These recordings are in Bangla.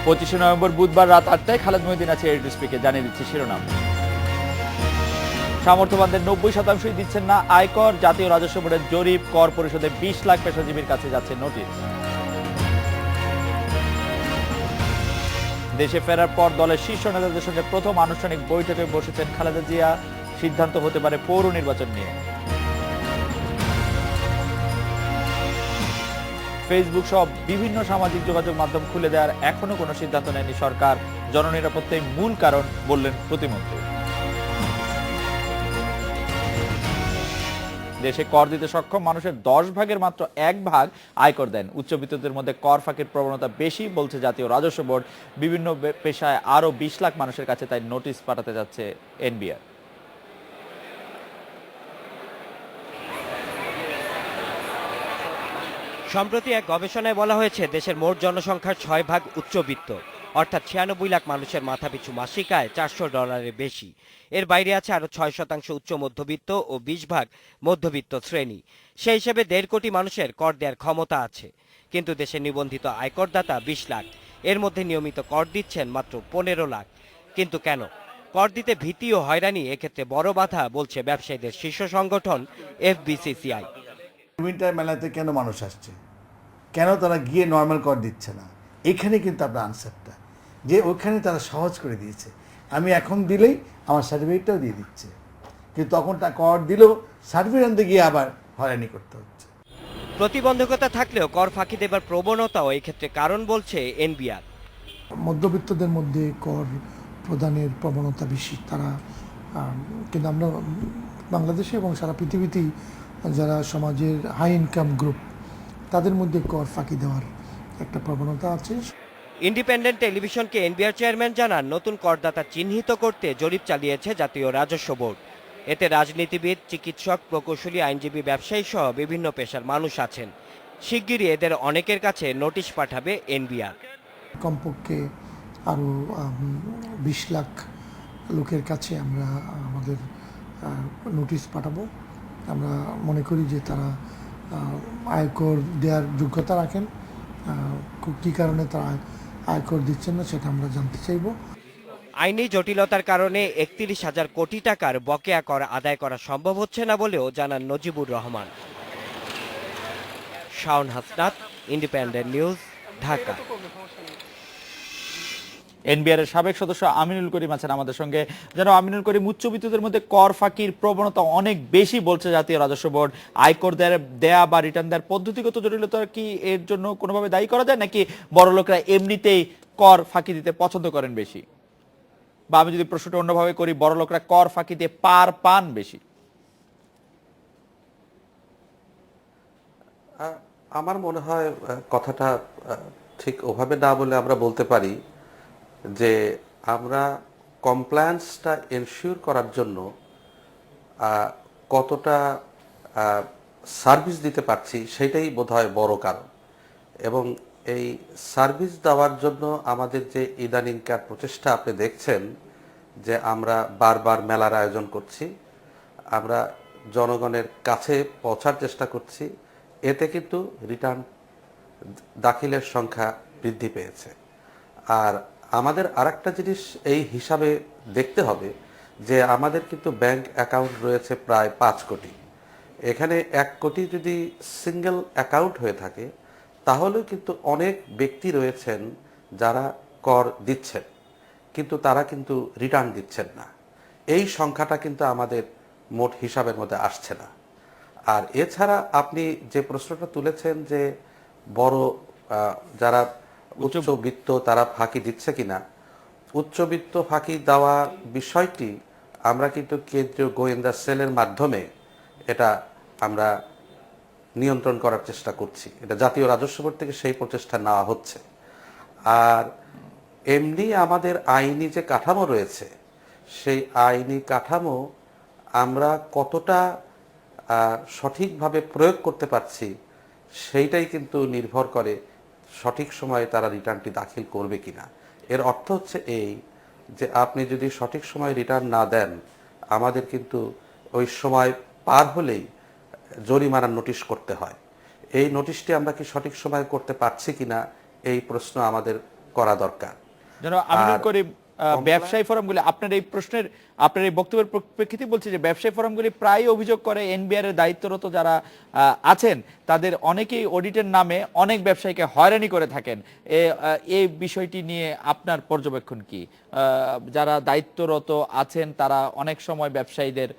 25শে নভেম্বর বুধবার রাত 8টায় খালেদ মহিউদ্দিন আছে এডিটর স্পিকে। জানিয়ে দিচ্ছি শিরোনাম। সামর্থ্যবানদের 90%ই দিচ্ছেন না আয়কর। জাতীয় রাজস্ব বোর্ডের জরিপ, কর পরিশোধে 20 লাখ পেশাজীবীর কাছে যাচ্ছে নোটিশ। দেশে ফেরার পর দলের শীর্ষ নেতাদের সঙ্গে প্রথম আনুষ্ঠানিক বৈঠকে বসেছেন খালেদা জিয়া। সিদ্ধান্ত হতে পারে পৌর নির্বাচন নিয়ে। ফেসবুক সহ বিভিন্ন সামাজিক যোগাযোগ মাধ্যম খুলে দেওয়ার এখনো কোনো সিদ্ধান্ত নেয়নি সরকার। জননিরাপত্তাই মূল কারণ বললেন প্রতিমন্ত্রী। দেশে কর দিতে সক্ষম মানুষের 10 ভাগের মাত্র 1 ভাগ আয়কর দেন। উচ্চবিত্তদের মধ্যে কর ফাঁকির প্রবণতা বেশি বলছে জাতীয় রাজস্ব বোর্ড। বিভিন্ন পেশায় আরো 20 লাখ মানুষের কাছে তাই নোটিশ পাঠাতে যাচ্ছে এনবিআর। সম্প্রতি এক গবেষণায় বলা হয়েছে দেশের মোট জনসংখ্যার 6 ভাগ উচ্চবিত্ত, অর্থাৎ 96 লাখ মানুষের মাথাপিছু মাসিক আয় $400 বেশি। এর বাইরে আছে আরো 6% উচ্চ মধ্যবিত্ত ও 20 ভাগ মধ্যবিত্ত শ্রেণী। সেই হিসেবে 1.5 কোটি মানুষের কর দেওয়ার ক্ষমতা আছে, কিন্তু দেশের নিবন্ধিত আয়করদাতা 20 লাখ। এর মধ্যে নিয়মিত কর দিচ্ছেন মাত্র 15 লাখ। কিন্তু কেন? কর দিতে ভীতি ও হয়রানি এক্ষেত্রে বড় বাধা বলছে ব্যবসায়ীদের শীর্ষ সংগঠন এফবিসিসিআই। উইন্টার মেলাতে কেন মানুষ আসছে, কেন তারা গিয়ে নর্মাল কর দিচ্ছে না? এখানে কিন্তু আপনার আনসারটা, যে ওখানে তারা সহজ করে দিয়েছে। আমি এখন দিলেই আমার সার্টিফিকেটটাও দিয়ে দিচ্ছে, কিন্তু তখন তা কর দিলেও সার্টিফিকেট আনতে গিয়ে আবার হয়রানি করতে হচ্ছে। প্রতিবন্ধকতা থাকলেও কর ফাঁকি দেবার প্রবণতাও এই ক্ষেত্রে কারণ বলছে এনবিআর। মধ্যবিত্তদের মধ্যে কর প্রদানের প্রবণতা বেশি। তারা কিন্তু আমরা বাংলাদেশে এবং সারা পৃথিবীতেই যারা সমাজের হাই ইনকাম গ্রুপ, তাদের মধ্যে কর ফাঁকি দেওয়ার একটা প্রবণতা আছে। ইন্ডিপেন্ডেন্ট টেলিভিশনকে এনবিআর চেয়ারম্যান জানান, নতুন করদাতা চিহ্নিত করতে জরিপ চালিয়েছে জাতীয় রাজস্ব বোর্ড। এতে রাজনীতিবিদ, চিকিৎসক, প্রকৌশলী, আইনজীবী, ব্যবসায়ী সহ বিভিন্ন পেশার মানুষ আছেন। শিগগিরই এদের অনেকের কাছে নোটিশ পাঠাবে এনবিআর। কমপক্ষে আরও 20 লাখ লোকের কাছে আমরা আমাদের নোটিশ পাঠাবো। আমরা মনে করি যে তারা আয়কর দেওয়ার যোগ্যতা রাখেন, কী কারণে তারা আয়কর দিচ্ছেন না সেটা আমরা জানতে চাইব। আইনি জটিলতার কারণে 31,000 কোটি টাকার বকেয়া কর আদায় করা সম্ভব হচ্ছে না বলেও জানান Najibur Rahman. Shaon Hasnat, independent news, Dhaka. NBR এর সাবেক সদস্য আমিনুল করিম আছেন আমাদের সঙ্গে। যেন আমিনুল করিম, উচ্চবিত্তদের মধ্যে কর ফাঁকির প্রবণতা অনেক বেশি বলছে জাতীয় রাজস্ব বোর্ড। আয়কর দেয়া বা রিটার্ন দেওয়ার পদ্ধতিগত জটিলতা কি এর জন্য কোনোভাবে দায়ী করা যায়, নাকি বড় লোকরা এমনিতেই কর ফাঁকি দিতে পছন্দ করেন বেশি? বা আমি যদি প্রশ্নটা অন্যভাবে করি, বড় লোকরা কর ফাঁকি দিয়ে পার পান বেশি? আমার মনে হয় কথাটা ঠিক ওভাবে না বলে আমরা বলতে পারি যে আমরা কমপ্লায়েন্সটা এনশিওর করার জন্য কতটা সার্ভিস দিতে পারছি সেটাই বোধহয় বড় কারণ। এবং এই সার্ভিস দেওয়ার জন্য আমাদের যে ইদানিংকার প্রচেষ্টা আপনি দেখছেন, যে আমরা বারবার মেলার আয়োজন করছি, আমরা জনগণের কাছে পৌঁছার চেষ্টা করছি, এতে কিন্তু রিটার্ন দাখিলের সংখ্যা বৃদ্ধি পেয়েছে। আর আমাদের আরেকটা জিনিস এই হিসাবে দেখতে হবে যে আমাদের কিন্তু ব্যাংক অ্যাকাউন্ট রয়েছে প্রায় 5 কোটি। এখানে 1 কোটি যদি সিঙ্গেল অ্যাকাউন্ট হয়ে থাকে, তাহলেও কিন্তু অনেক ব্যক্তি রয়েছেন যারা কর দিচ্ছেন, কিন্তু তারা কিন্তু রিটার্ন দিচ্ছেন না। এই সংখ্যাটা কিন্তু আমাদের মোট হিসাবের মধ্যে আসছে না। আর এছাড়া আপনি যে প্রশ্নটা তুলেছেন যে বড় যারা উচ্চবিত্ত তারা ফাঁকি দিচ্ছে কিনা, উচ্চবিত্ত ফাঁকি দেওয়া বিষয়টি আমরা কিন্তু কেন্দ্রীয় গোয়েন্দা সেলের মাধ্যমে এটা আমরা নিয়ন্ত্রণ করার চেষ্টা করছি। এটা জাতীয় রাজস্ব বোর্ড থেকে সেই প্রচেষ্টা নেওয়া হচ্ছে। আর এমনি আমাদের আইনি যে কাঠামো রয়েছে, সেই আইনি কাঠামো আমরা কতটা সঠিকভাবে প্রয়োগ করতে পারছি সেইটাই কিন্তু নির্ভর করে সঠিক সময়ে তারা রিটার্নটি দাখিল করবে কিনা। এর অর্থ হচ্ছে এই যে আপনি যদি সঠিক সময়ে রিটার্ন না দেন, আমাদের কিন্তু ওই সময় পার হলেই জরিমানার নোটিশ করতে হয়। এই নোটিশটি আমরা কি সঠিক সময়ে করতে পারছি কিনা, এই প্রশ্ন আমাদের করা দরকার। যেন আমিনুল আর করিম, ব্যবসায়ী ফোরামগুলি আপনার এই বক্তব্যের প্রেক্ষিতে বলছি যে ব্যবসায়ী ফোরামগুলি প্রায় অভিযোগ করে এনবিআর এর দায়িত্বরত যারা আছেন তাদের অনেকেই অডিটের নামে অনেক ব্যবসায়ীকে হয়রানি করে থাকেন। এই বিষয়টি নিয়ে আপনার পর্যবেক্ষণ কি? যারা দায়িত্বরত আছেন তারা অনেক সময় ব্যবসায়ীদের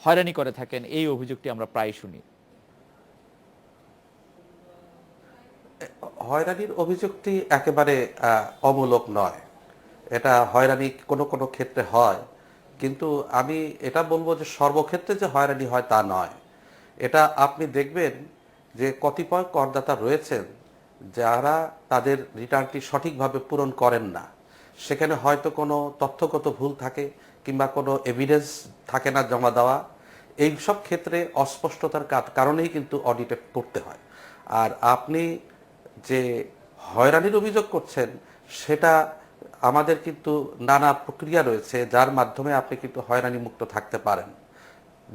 হয়রানি করে থাকেন, এই অভিযোগটি আমরা প্রায় শুনি। হয়রানির অভিযোগটি একেবারে অমূলক নয়। এটা হয়রানি কোনো কোনো ক্ষেত্রে হয়, কিন্তু আমি এটা বলবো যে সর্বক্ষেত্রে যে হয়রানি হয় তা নয়। এটা আপনি দেখবেন যে কতিপয় করদাতা রয়েছেন যারা তাদের রিটার্নটি সঠিকভাবে পূরণ করেন না। সেখানে হয়তো কোনো তথ্যগত ভুল থাকে কিংবা কোনো এভিডেন্স থাকে না জমা দেওয়া। এই সব ক্ষেত্রে অস্পষ্টতার কারণেই কিন্তু অডিটে করতে হয়। আর আপনি যে হয়রানির অভিযোগ করছেন সেটা আমাদের কিন্তু নানা প্রক্রিয়া রয়েছে যার মাধ্যমে আপনি কিন্তু হয়রানি মুক্ত থাকতে পারেন।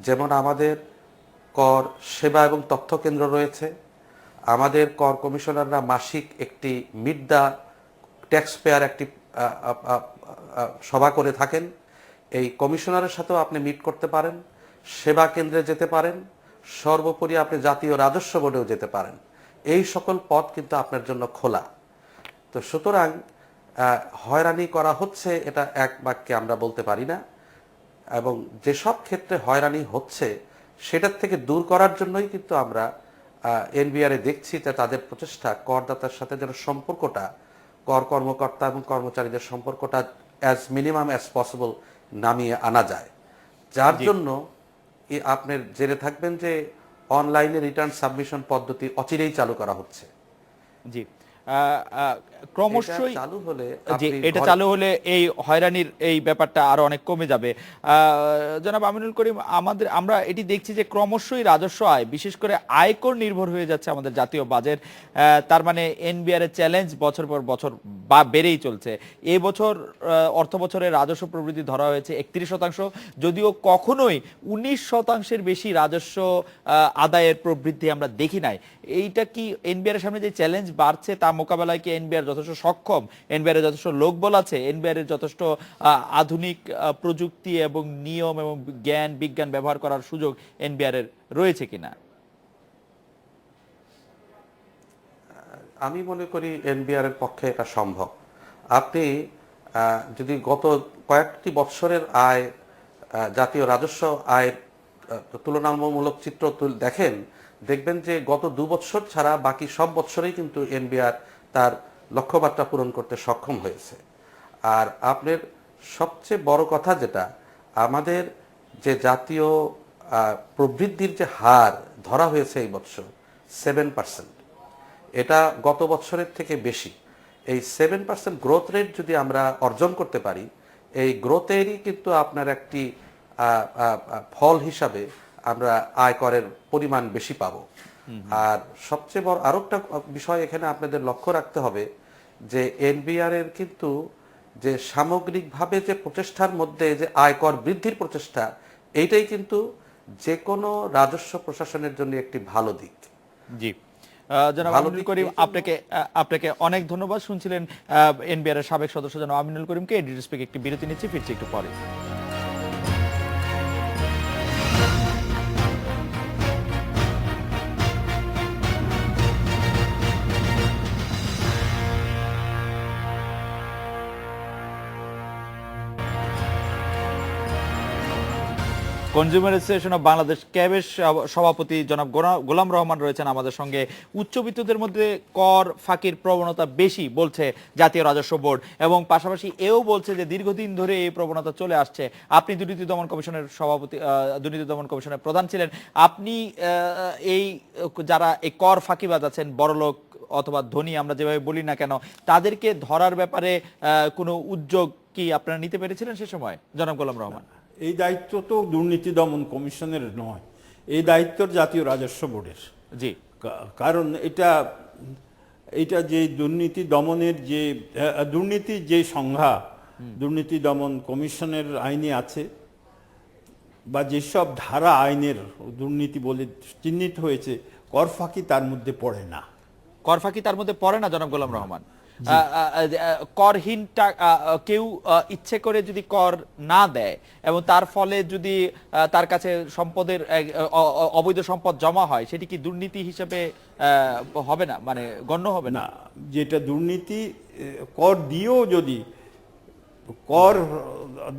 যেমন আমাদের কর সেবা এবং তথ্য কেন্দ্র রয়েছে, আমাদের কর কমিশনাররা মাসিক একটি মিট দ্য ট্যাক্স পেয়ার একটি সভা করে থাকেন। এই কমিশনারের সাথেও আপনি মিট করতে পারেন, সেবা কেন্দ্রে যেতে পারেন, সর্বোপরি আপনি জাতীয় রাজস্ব বোর্ডেও যেতে পারেন। এই সকল পথ কিন্তু আপনার জন্য খোলা। তো সুতরাং হয়রানি করা হচ্ছে এটা এক বাক্যে আমরা বলতে পারি না, এবং যেসব ক্ষেত্রে হয়রানি হচ্ছে সেটার থেকে দূর করার জন্যই কিন্তু আমরা এনবিআরে দেখছি যে তাদের প্রচেষ্টা করদাতার সাথে যেন সম্পর্কটা, কর কর্মকর্তা এবং কর্মচারীদের সম্পর্কটা অ্যাজ মিনিমাম অ্যাজ পসিবল নামিয়ে আনা যায়। যার জন্য আপনি জেনে থাকবেন যে অনলাইনে রিটার্ন সাবমিশন পদ্ধতি অচিরেই চালু করা হচ্ছে। জি, ক্রমশই চালু হলে এটা চালু হলে এই হয়রানির এই ব্যাপারটা আরো অনেক কমে যাবে। জনাব আমিনুল করিম, আমরা এটি দেখছি যে ক্রমশই রাজস্ব আয়, বিশেষ করে আয়কর নির্ভর হয়ে যাচ্ছে আমাদের জাতীয় বাজেট। তার মানে এনবিআর এর চ্যালেঞ্জ বছর পর বছর বেড়েই চলছে। এই বছর অর্থ বছরের রাজস্ব প্রবৃদ্ধি ধরা হয়েছে 31%, যদিও কখনোই 19% বেশি রাজস্ব আদায়ের প্রবৃদ্ধি আমরা দেখি নাই। এইটা কি এনবিআর এর সামনে যে চ্যালেঞ্জ বাড়ছে তা মোকাবেলায় কি এনবিআর যথেষ্ট সক্ষম? এনবিআর এর যথেষ্ট লোকবল আছে? এনবিআর এর যথেষ্ট আধুনিক প্রযুক্তি এবং নিয়ম এবং জ্ঞান বিজ্ঞান ব্যবহার করার সুযোগ এনবিআর এর রয়েছে কিনা? আমি মনে করি এনবিআর এর পক্ষে এটা সম্ভব। আপনি যদি গত কয়েকটি বছরের আয়, জাতীয় রাজস্ব আয়ের তুলনামূলক চিত্র দেখেন, দেখবেন যে গত 2 বছর ছাড়া বাকি সব বছরেই কিন্তু এনবিআর তার লক্ষ্যমাত্রা পূরণ করতে সক্ষম হয়েছে। আর আপনার সবচেয়ে বড় কথা যেটা, আমাদের যে জাতীয় প্রবৃদ্ধির যে হার ধরা হয়েছে এই বছর 7%, এটা গত বছরের থেকে বেশি। এই 7% গ্রোথ রেট যদি আমরা অর্জন করতে পারি, এই গ্রোথেরই কিন্তু আপনার একটি ফল হিসাবে আমরা আয়করের পরিমাণ বেশি পাবো। আর সবচেয়ে বড় আরেকটা বিষয় এখানে আপনাদের লক্ষ্য রাখতে হবে যে এনবিআর এর কিন্তু যে সামগ্রিকভাবে যে প্রচেষ্টার মধ্যে যে আয়কর বৃদ্ধির প্রচেষ্টা, এইটাই কিন্তু যে কোনো রাজস্ব প্রশাসনের জন্য একটি ভালো দিক। জি, জনাব আমিনুল করিম, আপনাকে অনেক ধন্যবাদ। শুনছিলেন এনবিআর এর সাবেক সদস্য জনাব আমিনুল করিমকে। এডিটর স্পিক একটি বিরতি নিচ্ছি, ফিরছি একটু পরে। কনজিউমার অ্যাসোসিয়েশন অফ বাংলাদেশ ক্যাবের সভাপতি জনাব গোলাম রহমান রয়েছেন আমাদের সঙ্গে। উচ্চবিত্তদের মধ্যে কর ফাঁকির প্রবণতা বেশি বলছে জাতীয় রাজস্ব বোর্ড, এবং পাশাপাশি এও বলছে যে দীর্ঘদিন ধরে এই প্রবণতা চলে আসছে। আপনি দুর্নীতি দমন কমিশনের সভাপতি, দুর্নীতি দমন কমিশনের প্রধান ছিলেন। আপনি এই যারা এই কর ফাঁকিবাজ আছেন, বড়লোক অথবা ধনী আমরা যেভাবে বলি না কেন, তাদেরকে ধরার ব্যাপারে কোনো উদ্যোগ কি আপনারা নিতে পেরেছিলেন সে সময়, জনাব গোলাম রহমান? এই দায়িত্ব তো দুর্নীতি দমন কমিশনের নয়, এই দায়িত্ব জাতীয় রাজস্ব বোর্ডের। জি, কারণ এটা যে দুর্নীতি দমনের যে দুর্নীতির যে সংজ্ঞা দুর্নীতি দমন কমিশনের আইনে আছে, বা যেসব ধারা আইনের দুর্নীতি বলে চিহ্নিত হয়েছে, কর ফাঁকি তার মধ্যে পড়ে না। কর ফাঁকি তার মধ্যে পড়ে না, জনাব গোলাম রহমান? করহীন কেউ ইচ্ছে করে যদি কর না দেয় এবং তার ফলে যদি তার কাছে সম্পদের অবৈধ সম্পদ জমা হয়, সেটি কি দুর্নীতি হিসেবে হবে না, মানে গণ্য হবে না? না, যেটা দুর্নীতি, কর দিয়েও যদি কর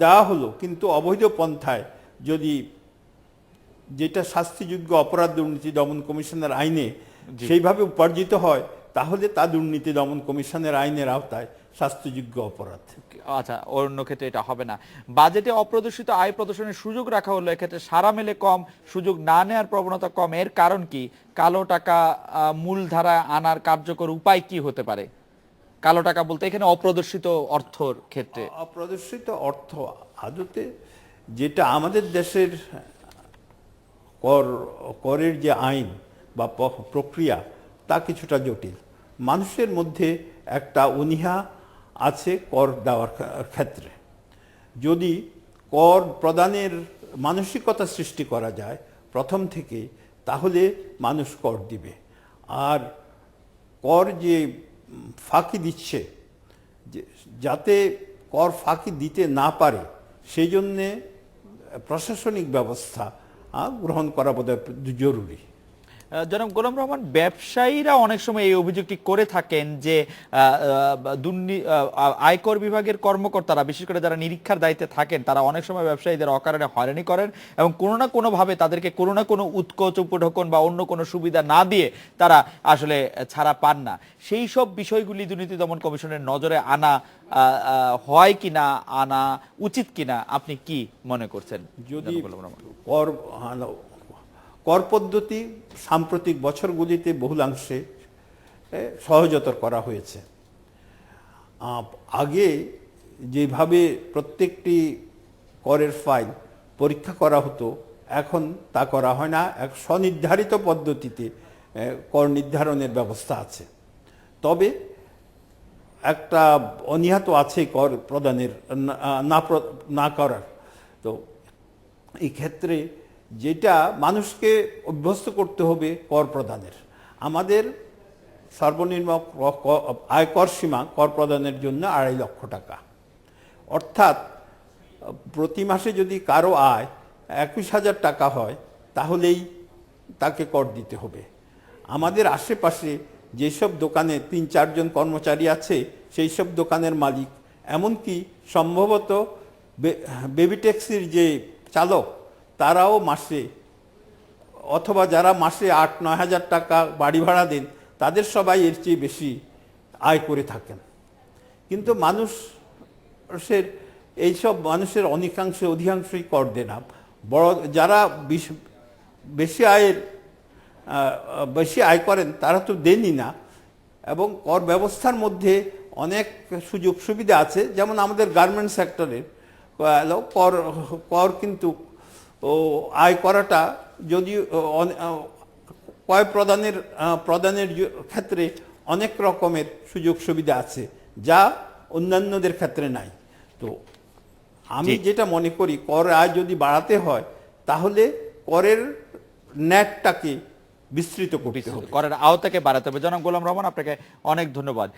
দেওয়া হলো কিন্তু অবৈধ পন্থায়, যদি যেটা শাস্তিযোগ্য অপরাধ দুর্নীতি দমন কমিশনের আইনে সেইভাবে উপার্জিত হয়, তাহলে তা দুর্নীতি দমন কমিশনের আইনের আওতায় শাস্তিযোগ্য অপরাধ। আচ্ছা, অন্য ক্ষেত্রে এটা হবে না। বাজেটে অপ্রদর্শিত আয় প্রদর্শনের সুযোগ রাখা হলো, এক্ষেত্রে সারা মেলে কম, সুযোগ না নেওয়ার প্রবণতা কম। এর কারণ কি? কালো টাকা মূলধারা আনার কার্যকর উপায় কি হতে পারে? কালো টাকা বলতে এখানে অপ্রদর্শিত অর্থর ক্ষেত্রে। অপ্রদর্শিত অর্থ আদতে যেটা আমাদের দেশের করের যে আইন বা প্রক্রিয়া, তা কিছুটা জটিল। মানুষের মধ্যে একটা অনীহা আছে কর দেওয়ার ক্ষেত্রে। যদি কর প্রদানের মানসিকতা সৃষ্টি করা যায় প্রথম থেকে, তাহলে মানুষ কর দিবে। আর কর যে ফাঁকি দিচ্ছে, যাতে কর ফাঁকি দিতে না পারে, সেই জন্যে প্রশাসনিক ব্যবস্থা গ্রহণ করা বোধহয় জরুরি। জনাব গোলাম রহমান, ব্যবসায়ীরা অনেক সময় এই অভিযোগটি করে থাকেন যে আয়কর বিভাগের কর্মকর্তারা, বিশেষ করে যারা নিরীক্ষার দায়িত্বে থাকেন, তারা অনেক সময় ব্যবসায়ীদের অকারণে হয়রানি করেন এবং কোনো না কোনো ভাবে তাদেরকে কোনো না কোনো উৎকোচ, উপঢৌকন বা অন্য কোনো সুবিধা না দিয়ে তারা আসলে ছাড়া পান না। সেই সব বিষয়গুলি দুর্নীতি দমন কমিশনের নজরে আনা হয় কিনা, আনা উচিত কিনা, আপনি কি মনে করছেন? যদি জনাব গোলাম রহমান। কর পদ্ধতি সাম্প্রতিক বছরগুলিতে বহুলাংশে সহজতর করা হয়েছে। আগে যেভাবে প্রত্যেকটি করের ফাইল পরীক্ষা করা হতো, এখন তা করা হয় না। এক স্বনির্ধারিত পদ্ধতিতে কর নির্ধারণের ব্যবস্থা আছে। তবে একটা অনীহা তো আছে কর প্রদানের না করার। তো এই ক্ষেত্রে যেটা মানুষকে অভ্যস্ত করতে হবে কর প্রদানের। আমাদের সর্বনিম্ন আয়কর সীমা কর প্রদানের জন্য 2.5 লক্ষ টাকা। অর্থাৎ প্রতি মাসে যদি কারো আয় 21,000 টাকা হয়, তাহলেই তাকে কর দিতে হবে। আমাদের আশেপাশে যেসব দোকানে 3-4 জন কর্মচারী আছে, সেই সব দোকানের মালিক, এমনকি সম্ভবত বেবি ট্যাক্সির যে চালক, তারাও মাসে, অথবা যারা মাসে 8-9 হাজার টাকা বাড়ি ভাড়া দেন, তাদের সবাই এর চেয়ে বেশি আয় করে থাকেন। কিন্তু মানুষের এইসব মানুষের অধিকাংশই কর দেন না। বড় যারা বেশি আয় করেন, তারা তো দেনই না। এবং কর ব্যবস্থার মধ্যে অনেক সুযোগ সুবিধা আছে, যেমন আমাদের গার্মেন্টস সেক্টরের কর কিন্তু আয় করাটা, যদি কর প্রদানের ক্ষেত্রে অনেক রকমের সুযোগ সুবিধা আছে, যা অন্যান্যদের ক্ষেত্রে নাই। তো আমি যেটা মনে করি, কর আয় যদি বাড়াতে হয়, তাহলে করের নেটটাকে বিস্তৃত করতে হবে, করের আওতাকে বাড়াতে হবে। জনাব গোলাম রহমান, আপনাকে অনেক ধন্যবাদ।